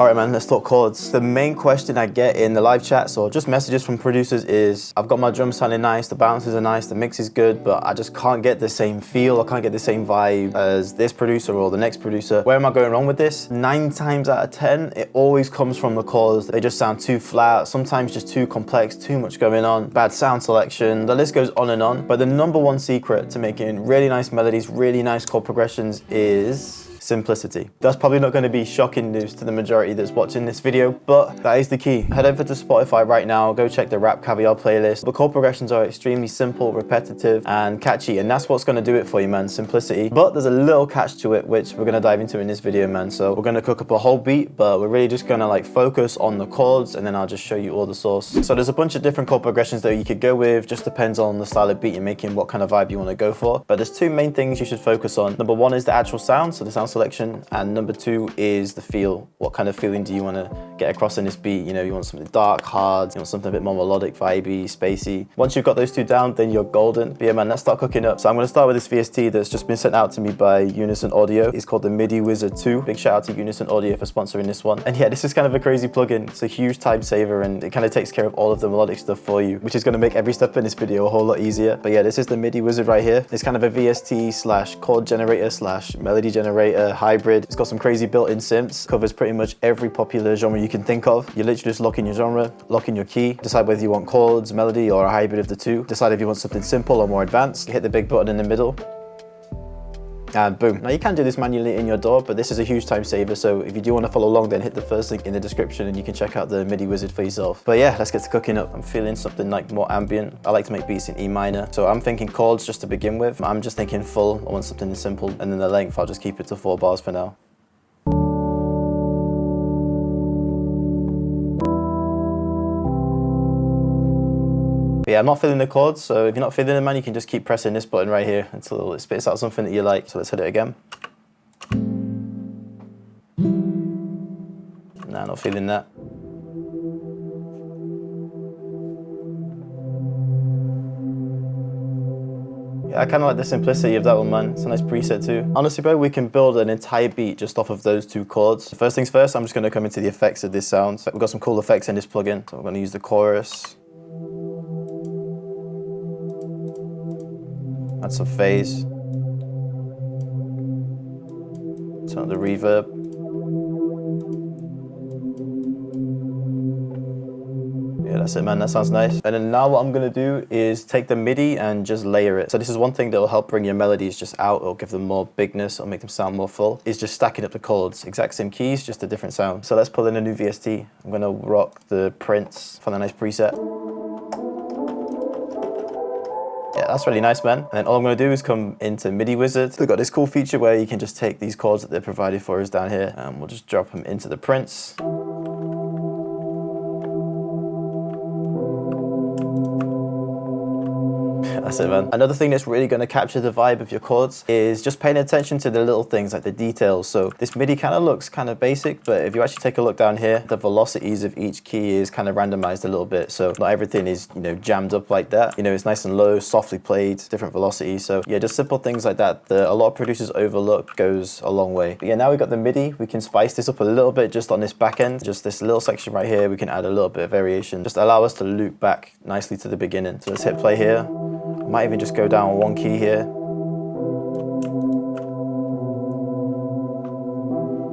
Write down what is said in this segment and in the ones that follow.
Alright man, let's talk chords. The main question I get in the live chats or just messages from producers is, I've got my drums sounding nice, the bounces are nice, the mix is good, but I just can't get the same feel, I can't get the same vibe as this producer or the next producer. Where am I going wrong with this? 9 times out of 10, it always comes from the chords. They just sound too flat, sometimes just too complex, too much going on, bad sound selection, the list goes on and on. But the #1 secret to making really nice melodies, really nice chord progressions is simplicity. That's probably not going to be shocking news to the majority that's watching this video, but that is the key. Head over to Spotify right now, go check the Rap Caviar playlist. The chord progressions are extremely simple, repetitive, and catchy, and that's what's going to do it for you, man, simplicity. But there's a little catch to it, which we're going to dive into in this video, man. So we're going to cook up a whole beat, but we're really just going to like focus on the chords, and then I'll just show you all the source. So there's a bunch of different chord progressions that you could go with, just depends on the style of beat you're making, what kind of vibe you want to go for. But there's 2 main things you should focus on. #1 is the actual sound, so the sound selection, and #2 is the feel. What kind of feeling do you want to get across in this beat? You know, you want something dark, hard, you want something a bit more melodic, vibey, spacey. Once you've got those 2 down, then you're golden. But yeah, man, let's start cooking up. So I'm going to start with this VST that's just been sent out to me by Unison Audio. It's called the MIDI Wizard 2. Big shout out to Unison Audio for sponsoring this one. And yeah, this is kind of a crazy plugin. It's a huge time saver, and it kind of takes care of all of the melodic stuff for you, which is going to make every step in this video a whole lot easier. But yeah, this is the MIDI Wizard right here. It's kind of a VST slash chord generator slash melody generator hybrid. It's got some crazy built-in synths, covers pretty much every popular genre you can think of. You literally just lock in your genre, lock in your key, decide whether you want chords, melody, or a hybrid of the 2. Decide if you want something simple or more advanced. Hit the big button in the middle, and boom. Now you can do this manually in your DAW, but this is a huge time saver, so if you do want to follow along, then hit the first link in the description and you can check out the MIDI Wizard for yourself. But yeah, let's get to cooking up. I'm feeling something like more ambient. I like to make beats in E minor, so I'm thinking chords just to begin with. I'm just thinking full, I want something simple, and then the length, I'll just keep it to 4 bars for now. But yeah, I'm not feeling the chords, so if you're not feeling them, man, you can just keep pressing this button right here until it spits out something that you like. So let's hit it again. Nah, not feeling that. Yeah, I kind of like the simplicity of that one, man. It's a nice preset too. Honestly, bro, we can build an entire beat just off of those 2 chords. So first things first, I'm just going to come into the effects of this sound. So we've got some cool effects in this plugin. So I'm going to use the chorus. Add some phase. Turn up the reverb. Yeah, that's it, man, that sounds nice. And then now what I'm gonna do is take the MIDI and just layer it. So this is one thing that will help bring your melodies just out, or give them more bigness, or make them sound more full, is just stacking up the chords. Exact same keys, just a different sound. So let's pull in a new VST. I'm gonna rock the Prince, find a nice preset. Yeah, that's really nice, man. And then all I'm going to do is come into MIDI Wizard. They've got this cool feature where you can just take these chords that they're provided for us down here, and we'll just drop them into the Prince. That's it, man. Another thing that's really going to capture the vibe of your chords is just paying attention to the little things, like the details. So this MIDI kind of looks kind of basic, but if you actually take a look down here, the velocities of each key is kind of randomized a little bit. So not everything is, you know, jammed up like that. You know, it's nice and low, softly played, different velocities. So yeah, just simple things like that a lot of producers overlook goes a long way. But yeah, now we've got the MIDI. We can spice this up a little bit just on this back end. Just this little section right here, we can add a little bit of variation. Just allow us to loop back nicely to the beginning. So let's hit play here. Might even just go down 1 key here.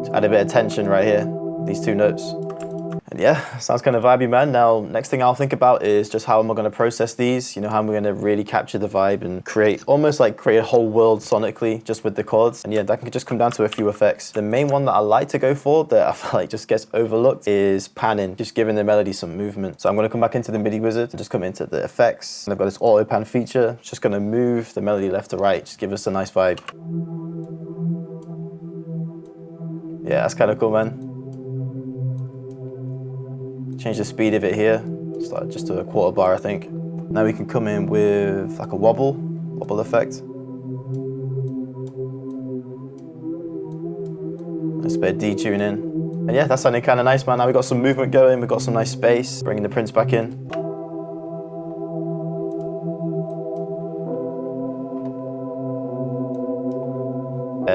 Just add a bit of tension right here, these 2 notes. And yeah, sounds kind of vibey, man. Now, next thing I'll think about is just how am I going to process these? You know, how am I going to really capture the vibe and create a whole world sonically just with the chords? And yeah, that can just come down to a few effects. The main one that I like to go for that I feel like just gets overlooked is panning, just giving the melody some movement. So I'm going to come back into the MIDI Wizard and just come into the effects. And I've got this auto pan feature. It's just going to move the melody left to right, just give us a nice vibe. Yeah, that's kind of cool, man. Change the speed of it here, start just to a 1/4 bar, I think. Now we can come in with like a wobble effect. Just a bit of detuning. And yeah, that's sounding kind of nice, man. Now we've got some movement going, we've got some nice space, bringing the Prince back in.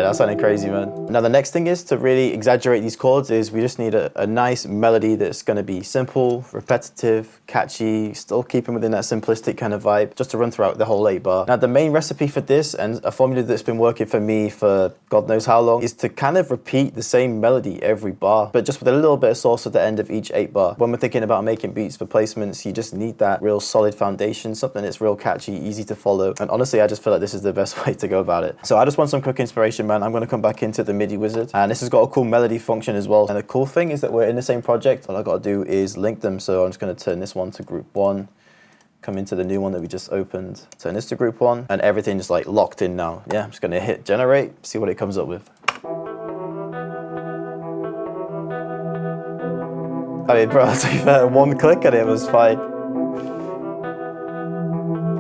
that sounded crazy, man. Now the next thing is to really exaggerate these chords is we just need a nice melody that's going to be simple, repetitive, catchy, still keeping within that simplistic kind of vibe, just to run throughout the whole 8 bar. Now the main recipe for this, and a formula that's been working for me for God knows how long, is to kind of repeat the same melody every bar, but just with a little bit of sauce at the end of each 8 bar. When we're thinking about making beats for placements, you just need that real solid foundation, something that's real catchy, easy to follow. And honestly, I just feel like this is the best way to go about it. So I just want some quick inspiration, man. I'm going to come back into the MIDI Wizard, and this has got a cool melody function as well. And the cool thing is that we're in the same project. All I got to do is link them. So I'm just going to turn this one to group 1, come into the new one that we just opened, turn this to group 1, and everything's like locked in now. Yeah, I'm just going to hit generate, see what it comes up with. I mean, bro, to be fair, 1 click and it was fine.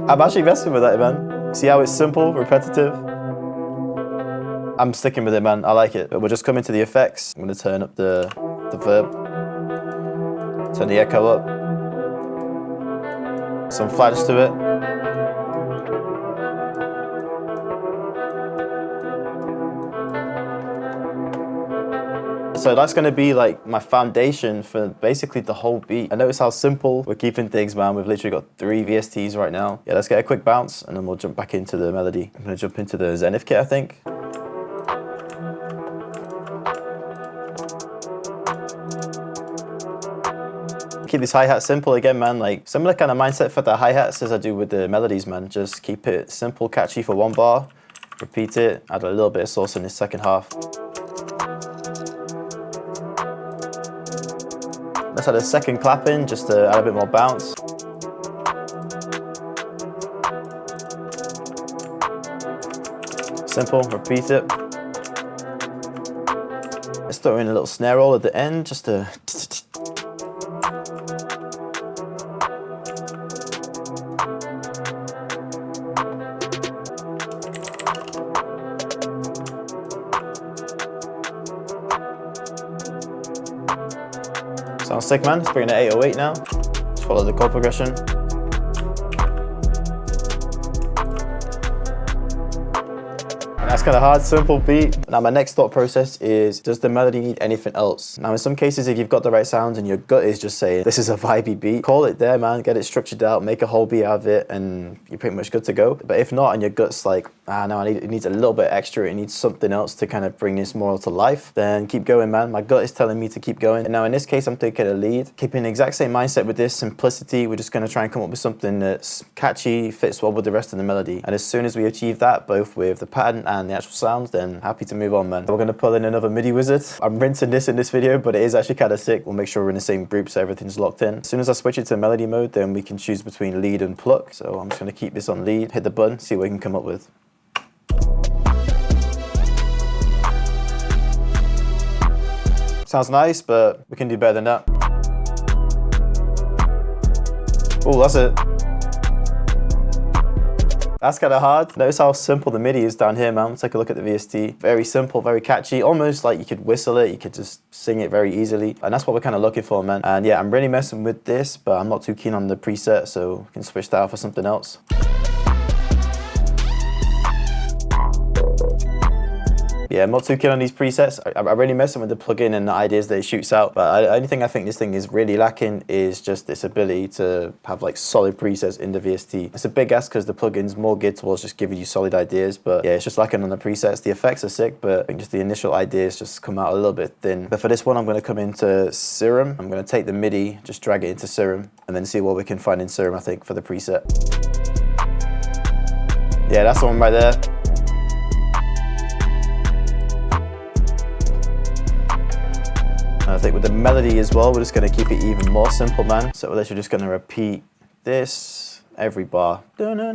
I'm actually messing with that, man. See how it's simple, repetitive? I'm sticking with it, man. I like it. But we'll just come into the effects. I'm going to turn up the verb. Turn the echo up. Some flash to it. So that's going to be like my foundation for basically the whole beat. And notice how simple we're keeping things, man. We've literally got 3 VSTs right now. Yeah, let's get a quick bounce and then we'll jump back into the melody. I'm going to jump into the Zenith kit, I think. Keep this hi-hat simple again, man. Like similar kind of mindset for the hi-hats as I do with the melodies, man. Just keep it simple, catchy for 1 bar. Repeat it, add a little bit of sauce in this second half. Let's add a second clap in just to add a bit more bounce. Simple, repeat it. Let's throw in a little snare roll at the end just to... Sounds sick, man. Let's bring in the 808 now. Just follow the chord progression. That's kind of hard, simple beat. Now my next thought process is, does the melody need anything else? Now in some cases, if you've got the right sounds and your gut is just saying, this is a vibey beat, call it there, man, get it structured out, make a whole beat out of it, and you're pretty much good to go. But if not, and your gut's like, no, it needs a little bit extra, it needs something else to kind of bring this more to life, then keep going, man. My gut is telling me to keep going. And now in this case, I'm taking a lead, keeping the exact same mindset with this, simplicity. We're just gonna try and come up with something that's catchy, fits well with the rest of the melody. And as soon as we achieve that, both with the pattern and the actual sounds, then happy to move on, man. We're gonna pull in another MIDI Wizard. I'm rinsing this in this video, but it is actually kind of sick. We'll make sure we're in the same group so everything's locked in. As soon as I switch it to melody mode, then we can choose between lead and pluck. So I'm just gonna keep this on lead, hit the button, see what we can come up with. Sounds nice, but we can do better than that. Oh, that's it. That's kind of hard. Notice how simple the MIDI is down here, man. Let's take a look at the VST. Very simple, very catchy. Almost like you could whistle it. You could just sing it very easily. And that's what we're kind of looking for, man. And yeah, I'm really messing with this, but I'm not too keen on the preset, so we can switch that out for something else. Yeah, I'm not too keen on these presets. I'm really messing with the plugin and the ideas that it shoots out. But the only thing I think this thing is really lacking is just this ability to have like solid presets in the VST. It's a big ask because the plugin's more geared towards just giving you solid ideas. But yeah, it's just lacking on the presets. The effects are sick, but I think just the initial ideas just come out a little bit thin. But for this one, I'm going to come into Serum. I'm going to take the MIDI, just drag it into Serum, and then see what we can find in Serum, I think, for the preset. Yeah, that's the one right there. I think with the melody as well, we're just going to keep it even more simple, man. So we're literally just going to repeat this every bar. So, man.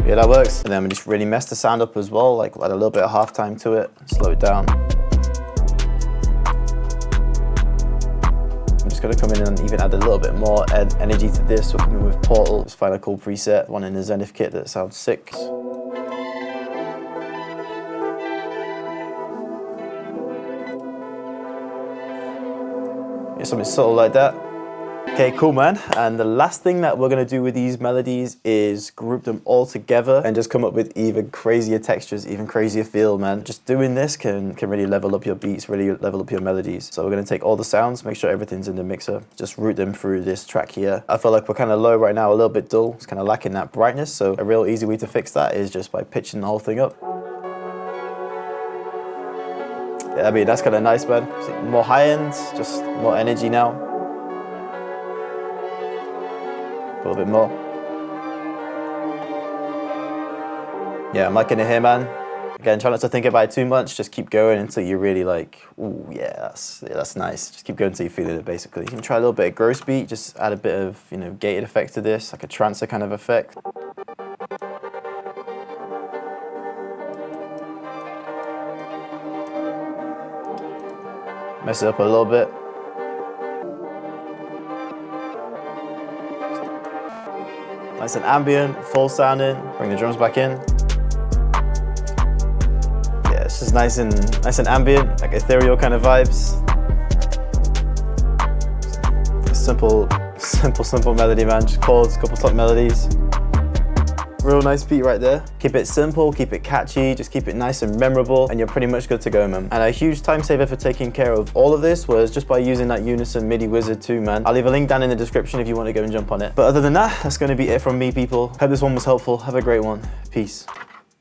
Yeah, that works. And then we just really mess the sound up as well, like add a little bit of halftime to it, slow it down. Going to come in and even add a little bit more energy to this. We'll come in with Portal. Let's find a cool preset, one in the Zenith kit that sounds sick. Yeah, something subtle like that. Okay, cool, man. And the last thing that we're gonna do with these melodies is group them all together and just come up with even crazier textures, even crazier feel, man. Just doing this can really level up your beats, really level up your melodies. So we're gonna take all the sounds, make sure everything's in the mixer, just route them through this track here. I feel like we're kind of low right now, a little bit dull. It's kind of lacking that brightness. So a real easy way to fix that is just by pitching the whole thing up. Yeah, I mean, that's kind of nice, man. See, more high ends, just more energy now. A little bit more. Yeah, I'm liking it here, man. Again, try not to think about it too much. Just keep going until you're really like, ooh, yeah, that's nice. Just keep going until you're feeling it, basically. You can try a little bit of gross beat. Just add a bit of, you know, gated effect to this, like a trancer kind of effect. Mess it up a little bit. Nice and ambient, full sounding. Bring the drums back in. Yeah, it's just nice and ambient, like ethereal kind of vibes. Simple melody, man. Just chords, couple top melodies. Real nice beat right there. Keep it simple, keep it catchy, just keep it nice and memorable, and you're pretty much good to go, man. And a huge time saver for taking care of all of this was just by using that Unison MIDI Wizard too, man. I'll leave a link down in the description if you want to go and jump on it. But other than that, that's going to be it from me, people. Hope this one was helpful. Have a great one. Peace.